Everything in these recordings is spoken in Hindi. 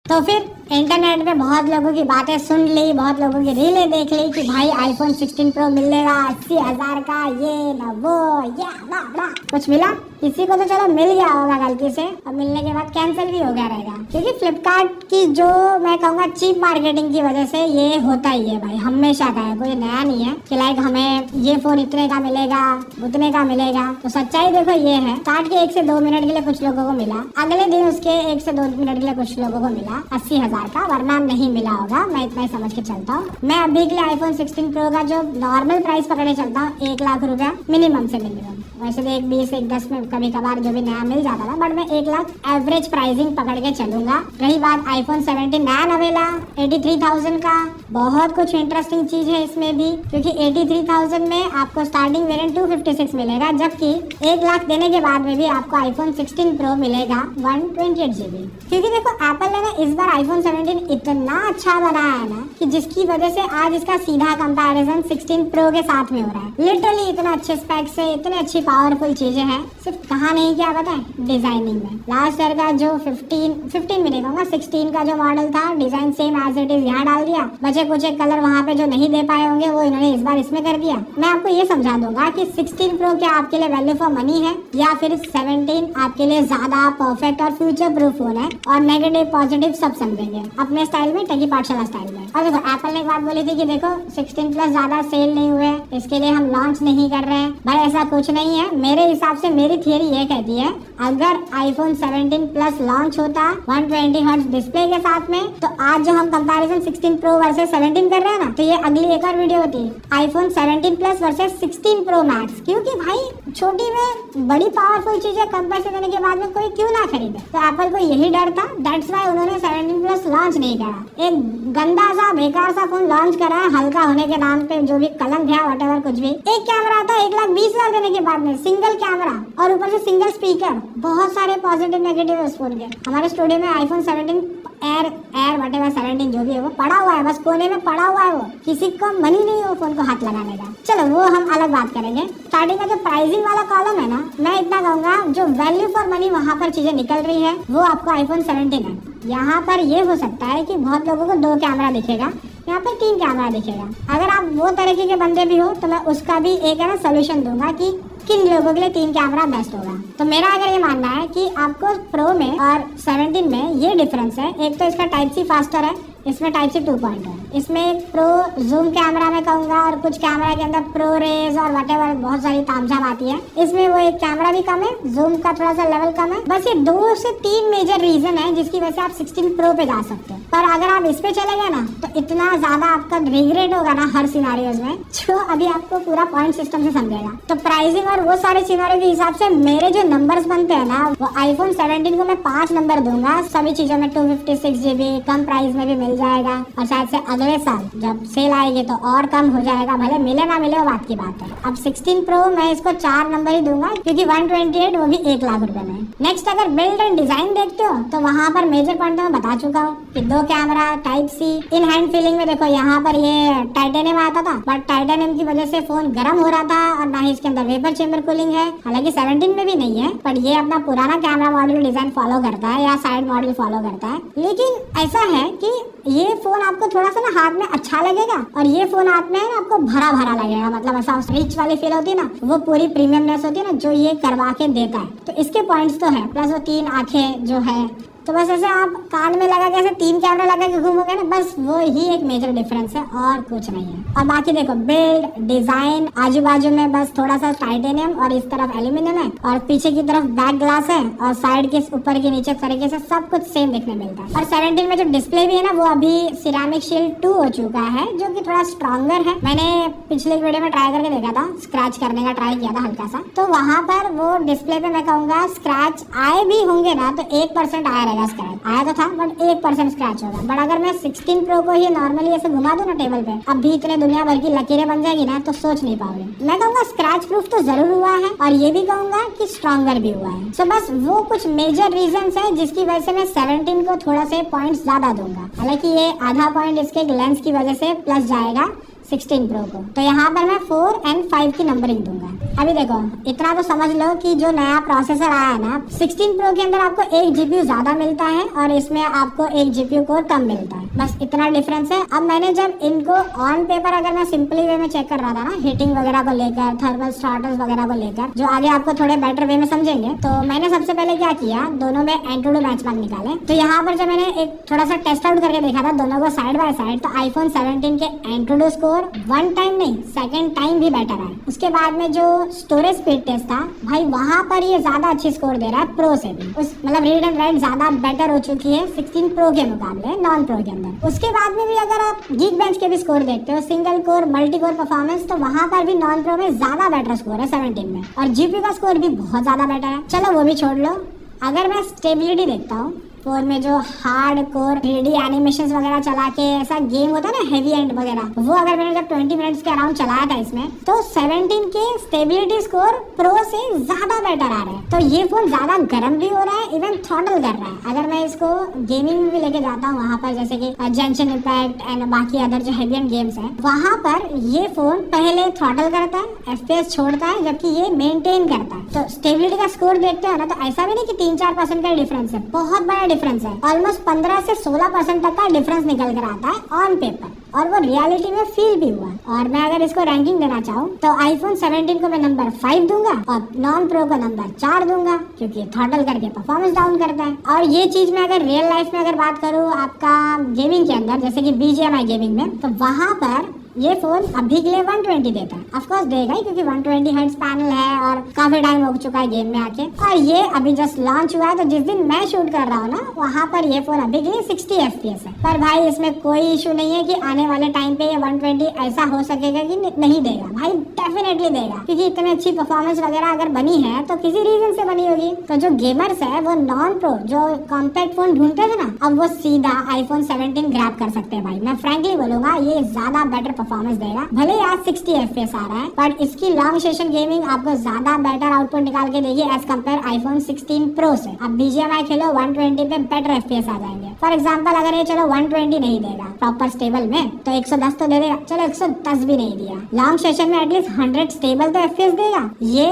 तो फिर इंटरनेट पे बहुत लोगों की बातें सुन ली, बहुत लोगों की रीलें देख ली कि भाई आईफोन 16 प्रो मिलेगा 80,000 का, ये ना वो, या ना ना कुछ मिला किसी को तो चलो मिल गया होगा गलती से, और मिलने के बाद कैंसिल भी हो गया रहेगा, क्योंकि फ्लिपकार्ट की जो मैं कहूँगा चीप मार्केटिंग की वजह से ये होता ही है भाई, हमेशा का है, कोई नया नहीं है कि लाइक हमें ये फोन इतने का मिलेगा उतने का मिलेगा। तो सच्चाई देखो ये है, स्टार्ट के 1 से 2 मिनट के लिए कुछ लोगों को मिला, अगले दिन उसके 1 से 2 मिनट के लिए कुछ लोगों को मिला 80,000 का, वरना नहीं मिला होगा, मैं इतना ही समझ के चलता हूँ। मैं अभी के लिए आईफोन 16 प्रो का जो नॉर्मल प्राइस पकड़े चलता हूँ 1 लाख रुपया मिनिमम से मिनिमम, वैसे तो 1,20 1,10 में कभी कभार जो भी नया मिल जाता था, बट मैं 1 लाख एवरेज प्राइसिंग पकड़ के चलूंगा। रही बात आईफोन 17 नया नवेला 83,000 का, बहुत कुछ इंटरेस्टिंग चीज है इसमें भी, क्योंकि 83,000 में आपको स्टार्टिंग वेरिएंट 256 मिलेगा, जबकि 1 लाख देने के बाद में भी आपको आईफोन 16 प्रो मिलेगा 128 GB। क्योंकि देखो एप्पल ने ना इस बार आईफोन 17 इतना अच्छा बनाया है ना कि जिसकी वजह से आज इसका सीधा कंपैरिजन 16 प्रो के साथ में हो रहा है। लिटरली इतना अच्छे स्पेक्स है, इतने अच्छी पावरफुल चीजें हैं, सिर्फ कहा नहीं क्या पता है, डिजाइनिंग में। लास्ट ईयर का जो 15 भी नहीं कहूँगा 16 का जो मॉडल था, design same as it is यहाँ डाल दिया, बचे कुछ एक कलर वहाँ पे जो नहीं दे पाए होंगे वो इन्होंने इस बार इसमें कर दिया। मैं आपको ये समझा दूंगा कि 16 प्रो क्या आपके लिए वैल्यू फॉर मनी है, या फिर 17 आपके लिए ज्यादा परफेक्ट और फ्यूचर प्रूफ फोन है, और नेगेटिव पॉजिटिव सब समझेंगे अपने स्टाइल में, टेकी पाठशाला स्टाइल में। और देखो एप्पल ने एक बात बोली थी कि देखो 16 प्लस ज्यादा सेल नहीं हुए, इसके लिए हम लॉन्च नहीं कर रहे हैं। भाई ऐसा कुछ नहीं है, मेरे हिसाब से मेरी थियरी ये कहती है, अगर आईफोन 17 प्लस लॉन्च होता 120 हर्ट्ज डिस्प्ले के साथ में, तो आज जो हम कंपैरिजन 16 प्रो वर्सेस 17 कर रहे हैं ना, तो ये अगली एक और वीडियो होती iPhone 17 plus versus 16 pro max. क्योंकि भाई छोटी में बड़ी पावरफुल चीजें कम पैसे देने के बाद में कोई क्यों ना खरीदे, तो एप्पल को यही डर था, दैट्स व्हाई उन्होंने 17 प्लस लॉन्च नहीं करा। एक गंदा सा बेकार सा फोन लॉन्च करा है हल्का होने के नाम पे, जो भी कलंक है व्हाटएवर कुछ भी। एक कैमरा आता 1,20,000 देने के बाद में, सिंगल कैमरा और ऊपर से सिंगल स्पीकर, बहुत सारे पॉजिटिव नेगेटिव उस फोन के। हमारे स्टूडियो में आईफोन 17 एयर व्हाटएवर 17 जो भी है वो पड़ा हुआ है, बस कोने में पड़ा हुआ है, वो किसी को मन ही नहीं है वो फोन को हाथ लगाने का। चलो वो हम अलग बात करेंगे। स्टार्टिंग का जो प्राइसिंग वाला कॉलम है ना, मैं इतना कहूंगा जो वैल्यू फॉर मनी वहाँ पर चीजें निकल रही है वो आपको आईफोन 17 है। यहाँ पर ये हो सकता है कि बहुत लोगों को 2 कैमरा दिखेगा, यहाँ पे 3 कैमरा दिखेगा। अगर आप वो तरीके के बंदे भी हो तो मैं उसका भी एक है ना सोल्यूशन दूंगा कि किन लोगों के लिए 3 कैमरा बेस्ट होगा। तो मेरा अगर ये मानना है कि आपको प्रो में और 17 में ये डिफरेंस है, एक तो इसका टाइप सी फास्टर है, इसमें टाइप सी 2.0 है, इसमें एक प्रो जूम कैमरा में कहूंगा, और कुछ कैमरा के अंदर प्रो रेज और व्हाटएवर बहुत सारी तामझाम आती है। इसमें वो एक कैमरा भी कम है, जूम का थोड़ा सा लेवल कम है, बस ये 2 से 3 मेजर रीजन है जिसकी वजह से आप 16 प्रो पे जा सकते हो। पर अगर आप इस पे चले गए ना तो इतना ज्यादा आपका रिग्रेट होगा ना हर सिनारियोज में, जो अभी आपको पूरा पॉइंट सिस्टम से समझेगा। तो प्राइसिंग और वो सारे सिनारियो के हिसाब से मेरे जो नंबर्स बनते हैं ना, वो आईफोन 17 को मैं 5 नंबर दूंगा। सभी चीजों में 256 GB कम प्राइस में भी मिल जाएगा, और शायद से अगले साल जब सेल आएगी तो और कम हो जाएगा, भले मिले ना मिले वो बात की बात है। अब 16 प्रो मैं इसको 4 नंबर ही दूंगा, क्योंकि 128 वो भी 1 लाख रुपए में। नेक्स्ट अगर बिल्ड एंड डिजाइन देखते हो तो वहाँ पर मेजर पॉइंट मैं बता चुका हूँ कि 2 camera, type C, in hand feeling में देखो यहाँ पर ये टाइटेनियम आता था, बट टाइटेनियम की वजह से फोन गर्म हो रहा था, और ना ही इसके अंदर वेपर चेंबर कूलिंग है, हालांकि 17 में भी नहीं है, पर ये अपना पुराना कैमरा मॉडल डिजाइन फॉलो करता है या साइड मॉडल फॉलो करता है। लेकिन ऐसा है कि ये फोन आपको थोड़ा सा ना हाथ में अच्छा लगेगा, और ये फोन हाथ में आपको भरा भरा लगेगा, मतलब ऐसा रिच वाली फील होती है ना, वो पूरी प्रीमियमनेस होती है ना जो ये करवा के देता है। तो इसके पॉइंट्स तो है, प्लस वो 3 आंखें जो है, तो बस ऐसे आप कान में लगा के ऐसे 3 कैमरा लगा के घूमोगे ना, बस वो ही एक मेजर डिफरेंस है और कुछ नहीं है। और बाकी देखो बिल्ड, डिजाइन, आजू बाजू में बस थोड़ा सा टाइटेनियम और इस तरफ एल्यूमिनियम है, और पीछे की तरफ बैक ग्लास है, और साइड के ऊपर के नीचे तरीके से सब कुछ सेम देखने मिलता है। और 17 में जो डिस्प्ले भी है ना, वो अभी सिरेमिक शील्ड 2 हो चुका है, जो कि थोड़ा स्ट्रॉन्गर है। मैंने पिछले वीडियो में ट्राई करके देखा था, स्क्रैच करने का ट्राई किया था हल्का सा, तो वहाँ पर वो डिस्प्ले पे मैं कहूँगा स्क्रैच आए भी होंगे ना तो 1% आया स्क्रैच आया तो था, बट 1% स्क्रैच होगा। बट अगर मैं 16 प्रो को ही नॉर्मली ऐसे घुमा दूं ना टेबल पे, अब भी इतने दुनिया भर की लकीरें बन जाएगी ना, तो सोच नहीं पाओगे। मैं कहूँगा स्क्रैच प्रूफ तो जरूर हुआ है, और ये भी कहूँगा कि स्ट्रॉन्गर भी हुआ है। सो बस वो कुछ मेजर रीजंस है जिसकी वजह से मैं 17 को थोड़ा से पॉइंट्स ज्यादा दूंगा, हालांकि ये आधा पॉइंट इसके लेंस की वजह से प्लस जाएगा 16 प्रो को। तो यहाँ पर मैं 4 और 5 की नंबरिंग दूंगा। अभी देखो इतना तो समझ लो कि जो नया प्रोसेसर आया है ना 16 प्रो के अंदर आपको एक जीपीयू ज्यादा मिलता है और इसमें आपको एक जीपीयू कोर कम मिलता है, बस इतना डिफरेंस है। अब मैंने जब इनको ऑन पेपर अगर मैं सिंपली वे में चेक कर रहा था ना, हीटिंग वगैरह को लेकर, थर्मल स्टार्टर्स वगैरह को लेकर, जो आगे आपको थोड़े बेटर वे में समझेंगे, तो मैंने सबसे पहले क्या किया, दोनों में एंटूडू बेंचमार्क निकाले। तो यहाँ पर जब मैंने एक थोड़ा सा टेस्ट आउट करके देखा था दोनों को साइड बाय साइड, तो आईफोन 17 के एंटूडू स्कोर 1 टाइम नहीं 2nd टाइम भी बेटर है। उसके बाद में जो स्टोरेज स्पीड टेस्ट था भाई, वहां पर ये ज्यादा अच्छी स्कोर दे रहा है प्रो से भी, उस मतलब रीड एंड राइट ज्यादा बेटर हो चुकी है 16 प्रो के मुकाबले नॉन प्रो के अंदर। उसके बाद में भी अगर आप Geekbench के भी स्कोर देखते हो, single core multi core performance, तो वहां पर भी नॉन प्रो में ज्यादा बेटर स्कोर है 17 में, और जीपीयू का स्कोर भी बहुत ज्यादा बेटर है। चलो वो भी छोड़ लो, अगर मैं स्टेबिलिटी देखता हूँ फोन में, जो हार्ड कोर 3D एनिमेशंस वगैरह चला के ऐसा गेम होता है ना हेवी एंड वगैरह, वो अगर मैंने जब 20 मिनट्स के अराउंड चलाया था इसमें, तो 17 के स्टेबिलिटी स्कोर प्रो से ज्यादा बेटर आ रहा है। तो ये फोन ज्यादा गर्म भी हो रहा है, इवन थ्रॉटल कर रहा है। अगर मैं इसको गेमिंग में भी लेके जाता हूँ वहाँ पर, जैसे कि जेंशन इम्पैक्ट एंड बाकी अदर जो हेवी एंड गेम्स है, वहाँ पर ये फोन पहले थ्रॉटल करता है, FPS छोड़ता है, जबकि ये मेंटेन करता है। तो स्टेबिलिटी का स्कोर देखते हो ना, तो ऐसा भी नहीं कि 3-4% का डिफरेंस है, बहुत बड़ा डिफरेंस है। ऑलमोस्ट 15 से 16% तक का डिफरेंस निकल कर आता है ऑन पेपर, और वो रियलिटी में फील भी हुआ। और मैं अगर इसको रैंकिंग देना चाहूँ तो आईफोन 17 को मैं नंबर 5 दूंगा और नॉन प्रो को नंबर 4 दूंगा, क्योंकि थ्रॉटल करके परफॉर्मेंस डाउन करता है। और ये चीज मैं अगर रियल लाइफ में अगर बात करूँ आपका गेमिंग के अंदर, जैसे कि BGMI गेमिंग में, तो वहां पर ये फोन अभी के लिए 120 देता है। ऑफ कोर्स देगा ही, क्योंकि 120 हर्ट्ज पैनल है और काफी टाइम हो चुका है गेम में आके, और ये अभी जस्ट लॉन्च हुआ है। तो जिस दिन मैं शूट कर रहा हूँ ना, वहाँ पर ये फोन अभी के लिए 60 FPS है। पर भाई इसमें कोई इशू नहीं है कि आने वाले टाइम पे ये 120 ऐसा हो सकेगा कि नहीं देगा, भाई डेफिनेटली देगा, क्योंकि इतनी अच्छी परफॉर्मेंस वगैरह अगर बनी है तो किसी रीजन से बनी होगी। तो जो गेमर्स है वो नॉन प्रो जो कॉम्पैक्ट फोन ढूंढते थे ना, अब वो सीधा आईफोन 17 ग्रैब कर सकते हैं। भाई मैं फ्रैंकली बोलूंगा ये ज्यादा बेटर परफॉर्मेंस देगा। भले ही आज 60 FPS आ रहा है, बट इसकी लॉन्ग सेशन गेमिंग आपको ज्यादा बेटर आउटपुट निकाल के देगी एज कम्पेयर आईफोन 16 प्रो से। अब BGMI खेलो 120 पे बेटर FPS आ जाएंगे। फॉर एग्जांपल अगर ये चलो 120 नहीं देगा प्रॉपर स्टेबल में, तो 110 तो दे देगा, चलो 110 भी नहीं दिया, लॉन्ग सेशन में एटलीस्ट 100 स्टेबल तो FPS देगा। ये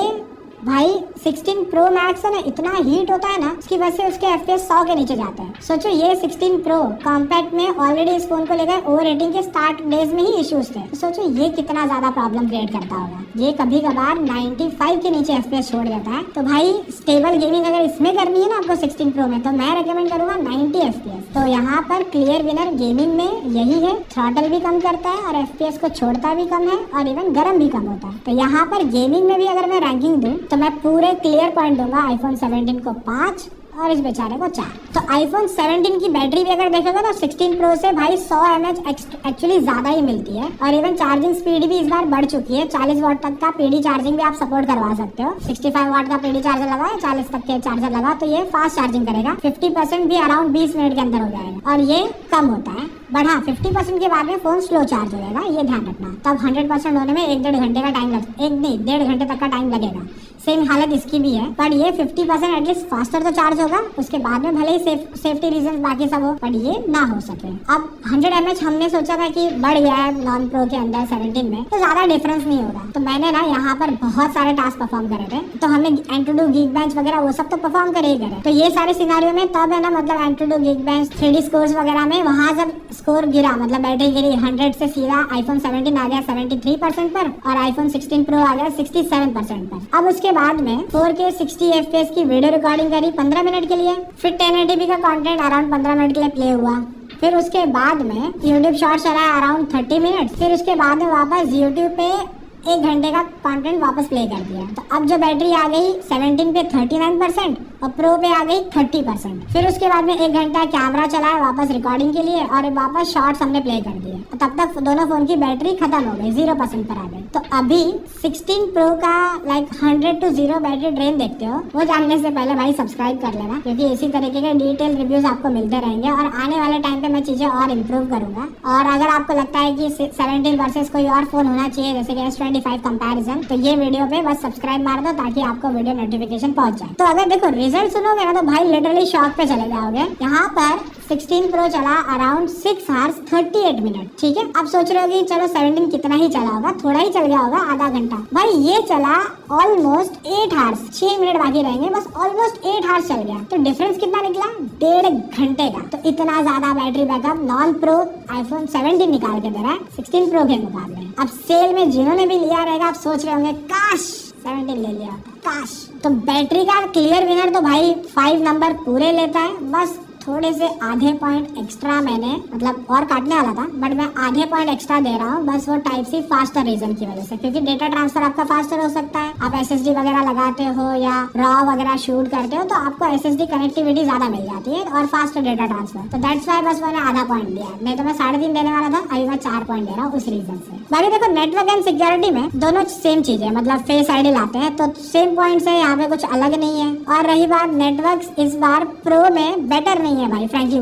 भाई 16 प्रो मैक्स है ना, इतना हीट होता है ना, उसकी वजह से उसके FPS 100 के नीचे जाते हैं। सोचो ये 16 प्रो कॉम्पैक्ट में ऑलरेडी इस फोन को लेकर ओवर रेटिंग के स्टार्ट डेज में ही इश्यूज थे, तो सोचो ये कितना ज्यादा प्रॉब्लम क्रिएट करता होगा। ये कभी कभार 95 के नीचे FPS छोड़ देता है। तो भाई स्टेबल गेमिंग अगर इसमें करनी है ना आपको 16 प्रो में, तो मैं रेकमेंड करूंगा 90 FPS। तो यहाँ पर क्लियर विनर गेमिंग में यही है, थ्रॉटल भी कम करता है और FPS को छोड़ता भी कम है, और इवन गर्म भी कम होता है। तो यहाँ पर गेमिंग में भी अगर मैं रैंकिंग दूं तो मैं पूरे क्लियर पॉइंट दूंगा आईफोन 17 को 5 और इस बेचारे को 4। तो आईफोन 17 की बैटरी भी अगर देखोगे तो 16 प्रो से भाई 100 mAh एक्चुअली ज्यादा ही मिलती है, और इवन चार्जिंग स्पीड भी इस बार बढ़ चुकी है। 40 वाट तक का पीडी चार्जिंग भी आप सपोर्ट करवा सकते हो। 65 वाट का पीडी चार्जर लगा है, 40 तक के चार्जर लगा, तो ये फास्ट चार्जिंग करेगा। 50% भी अराउंड 20 मिनट के अंदर हो जाएगा, और ये कम होता है। बट हाँ 50% के बाद में फोन स्लो चार्ज हो जाएगा, ये ध्यान रखना। तब 100% होने में 1-1.5 घंटे का टाइम डेढ़ घंटे तक का टाइम लगेगा। सेम हालत इसकी भी है, पर ये 50% एटलीस्ट फास्टर तो चार्ज होगा। उसके बाद में भले ही सेफ्टी रीजन बाकी सब हो, पर ये ना हो सके। अब 100 mAh हमने सोचा था कि बढ़ गया है नॉन प्रो के अंदर 17 में, तो ज्यादा डिफरेंस नहीं होगा। तो मैंने ना यहाँ पर बहुत सारे टास्क परफॉर्म करे थे, तो हमने एंटूडू Geekbench वगैरह वो सब तो परफॉर्म करे ही करे। तो ये सारे सिनारियो में तब है ना, मतलब एंटूडू Geekbench 3D स्कोर्स वगैरह में वहाँ जब स्कोर गिरा, मतलब बैटरी गिरी 100 से सीधा आईफोन 17 आ गया 73% पर, और आईफोन 16 प्रो आ गया 67% पर। अब उसके बाद में 4K 60 FPS की वीडियो रिकॉर्डिंग करी 15 मिनट के लिए, फिर 1080p का कंटेंट अराउंड 15 मिनट के लिए प्ले हुआ। फिर उसके बाद में YouTube शॉर्ट चला अराउंड 30 मिनट। फिर उसके बाद में वापस YouTube पे 1 घंटे का कंटेंट वापस प्ले कर दिया। तो अब जो बैटरी आ गई 17 पे 39% और प्रो पे आ गई 30%। फिर उसके बाद में 1 घंटा कैमरा चलाया वापस रिकॉर्डिंग के लिए, और वापस शॉर्ट्स हमने प्ले कर दिया। तो तब तक दोनों फोन की बैटरी खत्म हो गई, 0% पर आ गई। तो अभी 16 प्रो का 100 to 0 बैटरी ड्रेन देखते हो, वो जानने से पहले भाई सब्सक्राइब कर लेना, क्योंकि इसी तरीके के डिटेल रिव्यूज आपको मिलते रहेंगे, और आने वाले टाइम पे मैं चीजें और इम्प्रूव करूंगा। और अगर आपको लगता है कि 17 वर्सेस कोई और फोन होना चाहिए, जैसे कि S25 कंपैरिजन, तो ये वीडियो पे बस सब्सक्राइब मार दो ताकि आपको वीडियो नोटिफिकेशन पहुंच जाए। तो अगर देखो रिजल्ट सुनोगे ना तो भाई लिटरली शॉक पे चले जाओगे। यहाँ पर 16 प्रो चला अराउंड 6 आवर्स 38 मिनट, ठीक है। अब सोच रहे हो कि चलो 17 कितना ही चला होगा, थोड़ा ही चल गया होगा, आधा घंटा। भाई ये चला ऑलमोस्ट 8 आवर्स, 6 मिनट बाकी रहेंगे बस, ऑलमोस्ट 8 आवर्स चल गया। तो डिफरेंस कितना निकला? 1.5 घंटे का। तो इतना ज्यादा battery backup non pro iPhone 17 निकाल के दे रहा है 16 प्रो के मुकाबले। अब सेल में जिन्होंने भी लिया रहेगा आप सोच रहे होंगे काश 17 ले लिया होता, काश। तो बैटरी का क्लियर विनर तो भाई 5 नंबर पूरे लेता है, बस थोड़े से आधे पॉइंट एक्स्ट्रा मैंने मतलब और काटने वाला था, बट मैं आधे पॉइंट एक्स्ट्रा दे रहा हूँ बस वो टाइप सी फास्टर रीजन की वजह से, क्योंकि डेटा ट्रांसफर आपका फास्टर हो सकता है। आप एसएसडी वगैरह लगाते हो या रॉ वगैरह शूट करते हो तो आपको एसएसडी कनेक्टिविटी ज्यादा मिल जाती है और फास्टर डेटा ट्रांसफर। तो दैट्स वाई बस मैंने आधा पॉइंट दिया, नहीं तो मैं 3.5 देने वाला था, अभी मैं 4 पॉइंट दे रहा हूँ उस रीजन से। बाकी देखो नेटवर्क एंड सिक्योरिटी में दोनों सेम चीज है, मतलब फेस आईडी लाते हैं तो सेम पॉइंट्स है, यहाँ पे कुछ अलग नहीं है। और रही बात नेटवर्क इस बार प्रो में बेटर नहीं है भाई, फ्रेंकली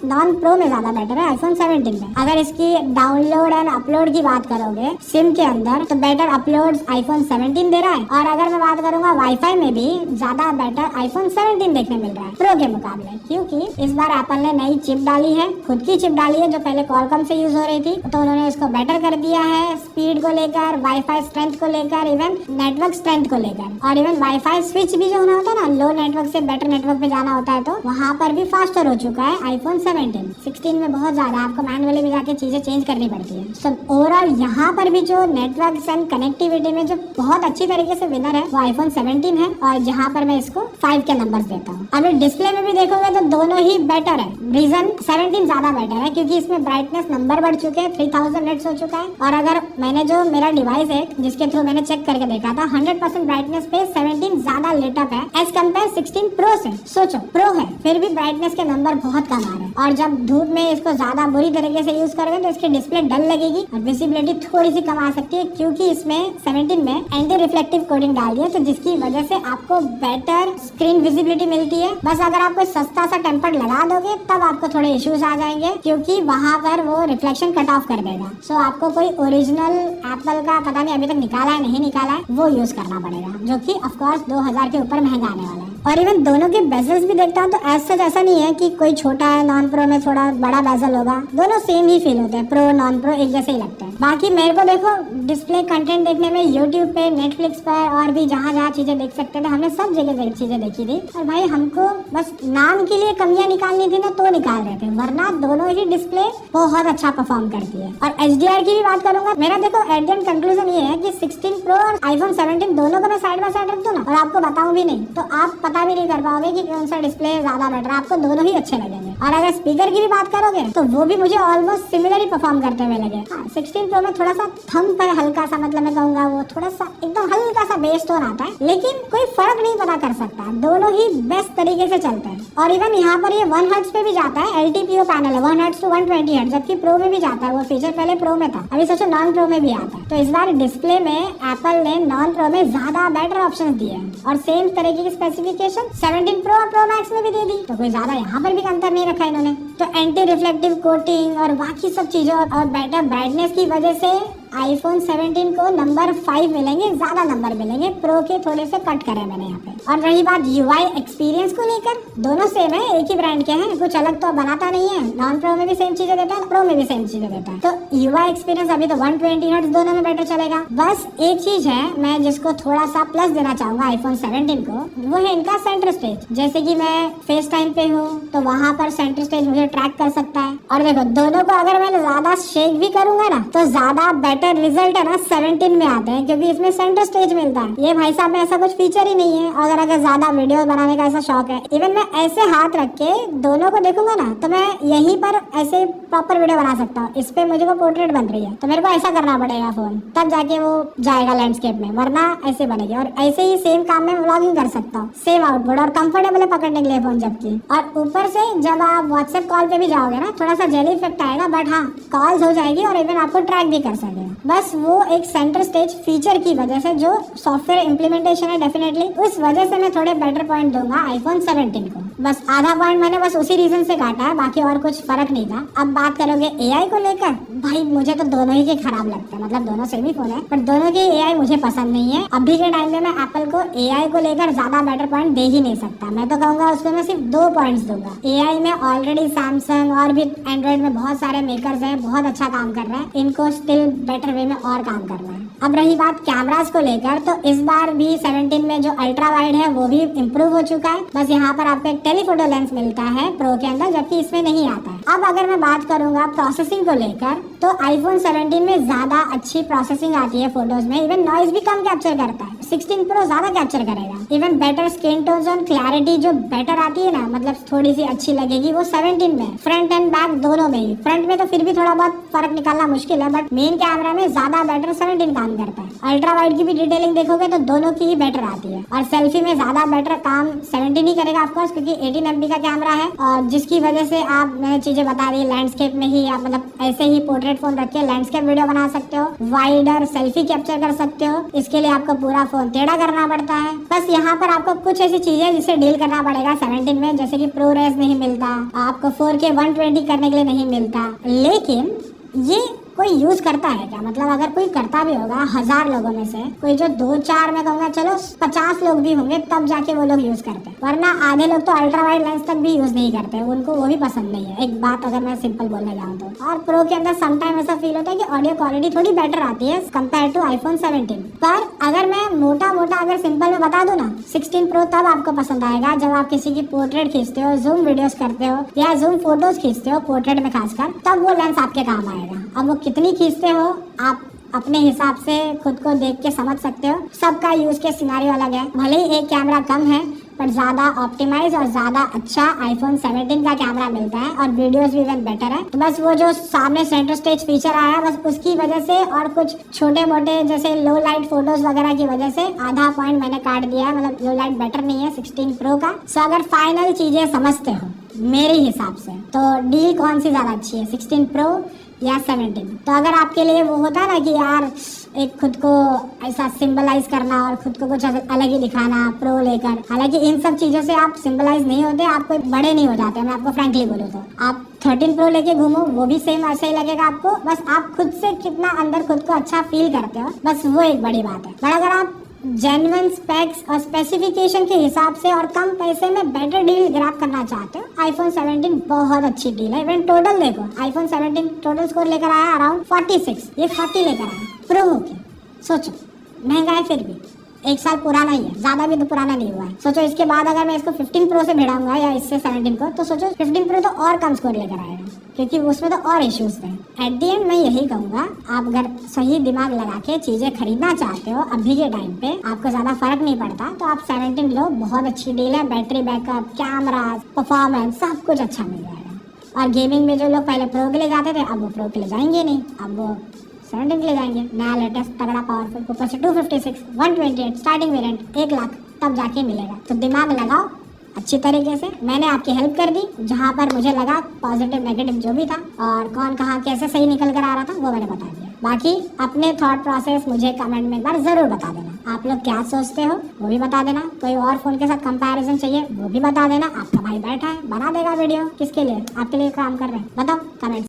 नॉन प्रो में ज्यादा बेटर है आईफोन 17 में। अगर इसकी डाउनलोड एंड अपलोड की बात करोगे सिम के अंदर तो बेटर अपलोड आईफोन 17 दे रहा है, और अगर मैं बात करूंगा वाईफाई में भी ज्यादा बेटर आईफोन 17 देखने मिल रहा है प्रो के मुकाबले, क्योंकि इस बार एप्पल ने नई चिप डाली है, खुद की चिप डाली है जो पहले क्वालकॉम से यूज हो रही थी, तो उन्होंने इसको बेटर कर दिया है स्पीड को लेकर, वाईफाई स्ट्रेंथ को लेकर, इवन नेटवर्क स्ट्रेंथ को लेकर। और इवन वाईफाई स्विच भी जो होना होता है ना, लो नेटवर्क से बेटर नेटवर्क पे जाना होता है, तो वहाँ पर भी फास्टर हो चुका है आईफोन 17। 16 में बहुत ज्यादा आपको मैनुअली भी जाके चीजें चेंज करनी पड़ती है। सब ओवरऑल यहाँ पर भी जो नेटवर्क एंड कनेक्टिविटी में जो बहुत अच्छी तरीके से विनर है वो आईफोन 17 है, और जहाँ पर मैं इसको 5 के नंबर देता हूँ। अभी डिस्प्ले में भी देखोगे तो दोनों ही बेटर है, रीजन 17 ज्यादा बेटर है क्योंकि इसमें ब्राइटनेस नंबर बढ़ चुके हैं, 3000 निट्स हो चुका है। और अगर मैंने जो मेरा डिवाइस है जिसके थ्रू मैंने चेक करके देखा था 100% ब्राइटनेस पे 17 ज्यादा लेटअप है एज कम्पेयर 16 प्रो से। सोचो प्रो है फिर भी ब्राइटनेस के नंबर बहुत कम आ रहे हैं, और जब धूप में इसको ज्यादा बुरी तरीके से यूज करोगे तो इसकी डिस्प्ले डल लगेगी और विजिबिलिटी थोड़ी सी कम आ सकती है, क्योंकि इसमें 17 में एंटी रिफ्लेक्टिव कोटिंग डाल दी है, तो जिसकी वजह से आपको बेटर स्क्रीन विजिबिलिटी मिलती है। बस अगर आप कोई सस्ता सा टेम्पर्ड लगा दोगे तब आपको थोड़े इश्यूज आ जाएंगे, क्योंकि वहां पर वो रिफ्लेक्शन कट ऑफ कर देगा। सो आपको कोई ओरिजिनल एप्पल का पता नहीं अभी तक निकाला है नहीं निकाला है वो यूज करना पड़ेगा, जो कि ऑफकोर्स 2000 के ऊपर महंगा आने वाला है। और इवन दोनों के बेजल्स भी देखता हूँ तो ऐसा नहीं है कि कोई छोटा है नॉन प्रो में थोड़ा बड़ा बेजल होगा, दोनों सेम ही फील होते हैं, प्रो नॉन प्रो एक जैसे ही लगते हैं। बाकी मेरे को देखो डिस्प्ले कंटेंट देखने में यूट्यूब पे, नेटफ्लिक्स पर और भी जहाँ चीजें देख सकते थे हमने सब जगह चीजें देखी थी, और भाई हमको बस नाम के लिए कमियां निकालनी थी ना तो निकाल रहे थे, वरना दोनों ही डिस्प्ले बहुत अच्छा परफॉर्म करती है। और HDR की भी बात करूंगा, मेरा देखो एट एंड कंक्लूजन ये है कि 16 प्रो और आईफोन 17 दोनों को मैं साइड बाय साइड रख दूं ना और आपको बताऊं भी नहीं तो आप पता भी नहीं कर पाओगे कि कौन सा डिस्प्ले ज्यादा बेटर है, आपको दोनों ही अच्छे लगेंगे। और अगर स्पीकर की भी बात करोगे तो वो भी मुझे ऑलमोस्ट सिमिलर ही परफॉर्म करते हुए लगे। 16 प्रो में थोड़ा सा थंब पर हल्का सा, मतलब मैं कहूंगा वो थोड़ा सा एकदम हल्का सा बेस टोन आता है, लेकिन कोई फर्क नहीं पता कर सकता, दोनों ही बेस्ट तरीके से चलते हैं। और इवन यहाँ पर ये 1 हर्ट्ज पे भी जाता है, LTPO पैनल है 1 हर्ट्ज टू 120 हर्ट्ज, जबकि प्रो में भी जाता है, वो फीचर पहले प्रो में था, अभी सोचो नॉन प्रो में भी आता है। तो इस बार डिस्प्ले में एप्पल ने नॉन प्रो में ज्यादा बेटर ऑप्शन दिए हैं, और सेम तरीके की स्पेसिफिकेशन 17 प्रो और प्रो मैक्स में भी दे दी, तो कोई ज्यादा यहाँ पर भी अंतर नहीं रखा इन्होंने। तो एंटी रिफ्लेक्टिव कोटिंग और बाकी सब चीजों और बेटर ब्राइटनेस की वजह से आईफोन 17 को नंबर 5 मिलेंगे, ज्यादा नंबर मिलेंगे, प्रो के थोड़े से कट करे मैंने यहाँ पे। और रही बात UI एक्सपीरियंस को लेकर, दोनों सेम है, एक ही ब्रांड के हैं, कुछ अलग तो बनाता नहीं है, नॉन प्रो में भी सेम चीजें देता है, प्रो में भी सेम चीजें देता है। तो UI एक्सपीरियंस अभी तो 120 हर्ट्ज दोनों में बेटर चलेगा। बस एक चीज है मैं जिसको थोड़ा सा प्लस देना चाहूंगा आईफोन 17 को, वो है इनका सेंटर स्टेज। जैसे कि मैं फेस टाइम पे हूँ तो वहाँ पर सेंटर स्टेज मुझे ट्रैक कर सकता है, और देखो दोनों को अगर मैं ज्यादा शेक भी करूंगा ना तो ज्यादा बेटर रिजल्ट है ना 17 में आते हैं, क्योंकि इसमें सेंटर स्टेज मिलता है। ये भाई साहब में ऐसा कुछ फीचर ही नहीं है, अगर ज्यादा वीडियो बनाने का ऐसा शौक है, इवन मैं ऐसे हाथ रख के दोनों को देखूंगा ना तो मैं यहीं पर ऐसे प्रॉपर वीडियो बना सकता हूँ। इस पे मुझे को पोर्ट्रेट बन रही है तो मेरे को ऐसा करना पड़ेगा फोन, तब जाके वो जाएगा लैंडस्केप में, वरना ऐसे बनेगी। और ऐसे ही सेम काम में व्लॉगिंग कर सकता हूँ, सेम आउटपुट, और कंफर्टेबल है पकड़ने के लिए फोन जबकि। और ऊपर से जब आप व्हाट्सएप कॉल पे भी जाओगे ना थोड़ा सा जेली इफेक्ट आएगा, बट हाँ कॉल्स हो जाएगी और इवन आपको ट्रैक भी कर सकेगा। बस वो एक सेंटर स्टेज फीचर की वजह से जो सॉफ्टवेयर इम्प्लीमेंटेशन है डेफिनेटली, उस वजह से मैं थोड़े बेटर पॉइंट दूंगा आईफोन 17 को। बस आधा पॉइंट मैंने बस उसी रीजन से काटा है, बाकी और कुछ फर्क नहीं था। अब बात करोगे एआई को लेकर, भाई मुझे तो दोनों ही के खराब लगते हैं, मतलब दोनों सेम ही फोन है, पर दोनों के एआई मुझे पसंद नहीं है। अभी के टाइम में मैं एप्पल को एआई को लेकर ज्यादा बेटर पॉइंट दे ही नहीं सकता। मैं तो कहूंगा उसको मैं सिर्फ 2 पॉइंट्स दूंगा। एआई में ऑलरेडी सैमसंग और भी एंड्रॉइड में बहुत सारे मेकर्स हैं, बहुत अच्छा काम कर रहे हैं, इनको स्टिल बेटर वे में और काम करना है। अब रही बात कैमरास को लेकर, तो इस बार भी 17 में जो अल्ट्रा वाइड है वो भी इम्प्रूव हो चुका है। बस यहाँ पर आपको एक टेलीफोटो लेंस मिलता है प्रो के अंदर, जबकि इसमें नहीं आता है। अब अगर मैं बात करूंगा प्रोसेसिंग को लेकर, तो आईफोन 17 में ज्यादा अच्छी प्रोसेसिंग आती है फोटोज में, इवन नॉइज भी कम कैप्चर करता है। 16 प्रो ज्यादा कैप्चर करेगा। इवन बेटर स्किन टोन और क्लैरिटी जो बेटर आती है ना, मतलब थोड़ी सी अच्छी लगेगी, वो 17 में फ्रंट एंड बैक दोनों में ही। फ्रंट में तो फिर भी थोड़ा बहुत फर्क निकालना मुश्किल है, बट मेन कैमरा में ज्यादा बेटर 17 काम करता है। अल्ट्रा वाइड की भी डिटेलिंग देखोगे तो दोनों की ही बेटर आती है, और सेल्फी में ज्यादा बेटर काम 17 ही करेगा ऑफकोर्स, क्योंकि 18 MP का कैमरा है, और जिसकी वजह से आप मैंने चीजें बता दी, लैंडस्केप में ही आप मतलब ऐसे ही पोर्ट्रेट फोन रख के लैंडस्केप वीडियो बना सकते हो, वाइडर सेल्फी कैप्चर कर सकते हो। इसके लिए आपको पूरा फोन टेढ़ा करना पड़ता है। बस यहाँ पर आपको कुछ ऐसी चीजें जिसे डील करना पड़ेगा 17 में, जैसे कि प्रो रेस नहीं मिलता आपको, 4K 120 करने के लिए नहीं मिलता। लेकिन ये कोई यूज करता है क्या? मतलब अगर कोई करता भी होगा 1000 लोगों में से कोई जो 2-4 में कहूंगा चलो 50 लोग भी होंगे तब जाके वो लोग यूज करते हैं, वरना आधे लोग तो अल्ट्रा वाइड लेंस तक भी यूज नहीं करते, उनको वो भी पसंद नहीं है। एक बात अगर मैं सिंपल बोलने जाऊँ तो। और प्रो के अंदर समटाइम ऐसा फील होता है कि ऑडियो क्वालिटी थोड़ी बेटर आती है कंपेयर टू आईफोन 17। पर अगर मैं मोटा अगर सिंपल में बता दूं ना, 16 प्रो तब आपको पसंद आएगा जब आप किसी की पोर्ट्रेट खींचते हो, जूम वीडियोस करते हो या जूम फोटोज खींचते हो पोर्ट्रेट में खासकर, तब वो लेंस आपके काम आएगा। अब वो कितनी खींचते हो आप अपने हिसाब से खुद को देख के समझ सकते हो। सबका यूज के सिनेरियो अलग है। भले ही एक कैमरा कम है पर ज्यादा ऑप्टिमाइज और ज्यादा अच्छा आईफोन 17 का कैमरा मिलता है, और वीडियोस भी इवन बेटर है। तो बस वो जो सामने सेंटर स्टेज फीचर आया है, बस उसकी वजह से और कुछ छोटे मोटे जैसे लो लाइट फोटोज वगैरह की वजह से आधा पॉइंट मैंने काट दिया है। मतलब लो लाइट बेटर नहीं है 16 प्रो का। सो अगर फाइनल चीजें समझते हो मेरे हिसाब से, तो डील कौन सी ज्यादा अच्छी है, 16 प्रो या 17? तो अगर आपके लिए वो होता है ना कि यार एक खुद को ऐसा सिंबलाइज करना और खुद को कुछ अलग ही दिखाना प्रो लेकर, हालांकि इन सब चीजों से आप सिंबलाइज नहीं होते, आप कोई बड़े नहीं हो जाते। मैं आपको फ्रैंकली बोलूँ तो आप 13 प्रो लेके घूमो वो भी सेम ऐसा ही लगेगा आपको, बस आप खुद से कितना अंदर खुद को अच्छा फील करते हो, बस वो एक बड़ी बात है। पर अगर आप जेन्युइन स्पेक्स और स्पेसिफिकेशन के हिसाब से और कम पैसे में बेटर डील ग्रैब करना चाहते हो, आईफोन 17 बहुत अच्छी डील है। इवन टोटल देखो, आईफोन 17 टोटल स्कोर लेकर आया अराउंड 46, ये 40 लेकर आया प्रो होके। सोचो महंगा है फिर भी, 1 साल पुराना ही है, ज्यादा भी तो पुराना नहीं हुआ है। सोचो इसके बाद अगर मैं इसको 15 प्रो से भिड़ाऊंगा या इससे 17 को, तो सोचो 15 प्रो तो और कम स्कोर लेकर आएगा, क्योंकि उसमें तो और इश्यूज थे। एट दी एंड मैं यही कहूंगा, आप अगर सही दिमाग लगा के चीजें खरीदना चाहते हो अभी के टाइम पे, आपको ज्यादा फर्क नहीं पड़ता, तो आप 17 लो, बहुत अच्छी डील है। बैटरी बैकअप, कैमरा, परफॉर्मेंस सब कुछ अच्छा मिल जाएगा। और गेमिंग में जो लोग पहले प्रो के लिए जाते थे, अब वो प्रो के लिए जाएंगे नहीं, अब वो 17 के लिए जाएंगे। नया लेटेस्ट तगड़ा पावरफुल, ऊपर से 256, 128 स्टार्टिंग वेरिएंट 1 लाख तब जाके मिलेगा। तो दिमाग लगाओ अच्छी तरीके से। मैंने आपकी हेल्प कर दी जहाँ पर मुझे लगा, पॉजिटिव नेगेटिव जो भी था और कौन कहाँ कैसे सही निकल कर आ रहा था वो मैंने बता दिया। बाकी अपने थॉट प्रोसेस मुझे कमेंट में एक बार जरूर बता देना। आप लोग क्या सोचते हो वो भी बता देना। कोई और फोन के साथ कंपैरिजन चाहिए वो भी बता देना। आपका भाई बैठा है, बना देगा वीडियो। किसके लिए? आपके लिए काम कर रहे हैं, बताओ कमेंट।